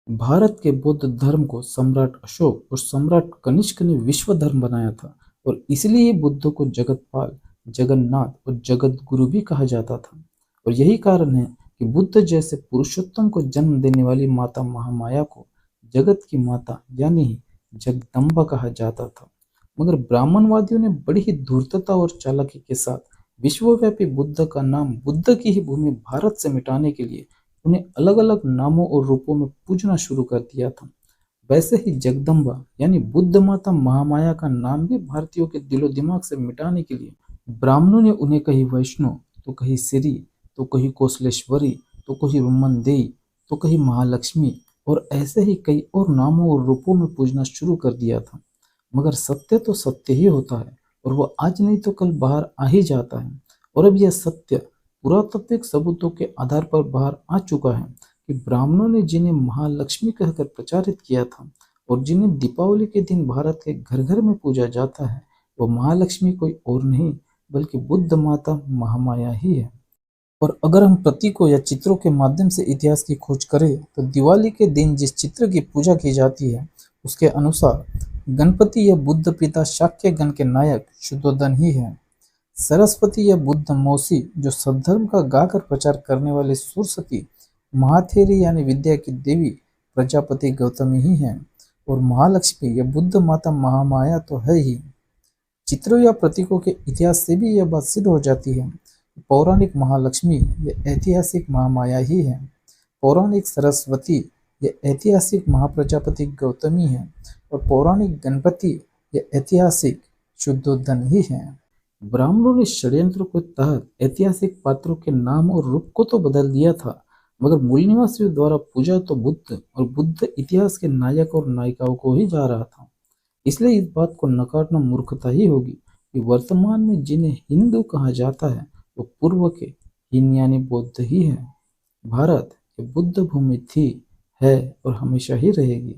भारत के बौद्ध धर्म को सम्राट अशोक और सम्राट कनिष्क ने विश्व धर्म बनाया था और इसलिए बुद्ध को जगतपाल, जगन्नाथ और जगत गुरु भी कहा जाता था। और यही कारण है कि बुद्ध जैसे पुरुषोत्तम को जन्म देने वाली माता महामाया को जगत की माता यानी जगदम्बा कहा जाता था। मगर ब्राह्मणवादियों ने बड़ी ही धूर्तता और चालाकी के साथ विश्वव्यापी बुद्ध का नाम बुद्ध की ही भूमि भारत से मिटाने के लिए उन्हें अलग अलग नामों और रूपों में पूजना शुरू कर दिया था। वैसे ही जगदम्बा यानी बुद्ध माता महामाया का नाम भी भारतीयों के दिलो दिमाग से मिटाने के लिए ब्राह्मणों ने उन्हें कहीं वैष्णो, तो कहीं सिरी, तो कहीं कौशलेश्वरी, तो कहीं रुमनदेई, तो कहीं महालक्ष्मी और ऐसे ही कई और नामों और रूपों में पूजना शुरू कर दिया था। मगर सत्य तो सत्य ही होता है और वो आज नहीं तो कल बाहर आ ही जाता है। और अब यह सत्य पुरातात्विक सबूतों के आधार पर बाहर आ चुका है कि ब्राह्मणों ने जिन्हें महालक्ष्मी कहकर प्रचारित किया था और जिन्हें दीपावली के दिन भारत के घर घर में पूजा जाता है, वो महालक्ष्मी कोई और नहीं बल्कि बुद्ध माता महामाया ही है। और अगर हम प्रतीकों या चित्रों के माध्यम से इतिहास की खोज करें तो दिवाली के दिन जिस चित्र की पूजा की जाती है उसके अनुसार गणपति या बुद्ध पिता शाक्य गण के नायक शुद्धोधन ही है। सरस्वती या बुद्ध मौसी जो सद्धर्म का गाकर प्रचार करने वाले सुरसती महाथेरी यानी विद्या की देवी प्रजापति गौतमी ही हैं। और महालक्ष्मी या बुद्ध माता महामाया तो है ही। चित्रों या प्रतीकों के इतिहास से भी यह बात सिद्ध हो जाती है कि पौराणिक महालक्ष्मी या ऐतिहासिक महामाया ही है, पौराणिक सरस्वती या ऐतिहासिक महाप्रजापति गौतमी है और पौराणिक गणपति या ऐतिहासिक शुद्धोधन ही है। ब्राह्मणों ने षड्यंत्र के तहत ऐतिहासिक पात्रों के नाम और रूप को तो बदल दिया था, मगर मूल निवासियों द्वारा पूजा तो बुद्ध और बुद्ध इतिहास के नायक और नायिकाओं को ही जा रहा था। इसलिए इस बात को नकारना मूर्खता ही होगी कि वर्तमान में जिन्हें हिंदू कहा जाता है वो पूर्व के हीन यानी बौद्ध ही है। भारत ये बुद्ध भूमि थी, है और हमेशा ही रहेगी।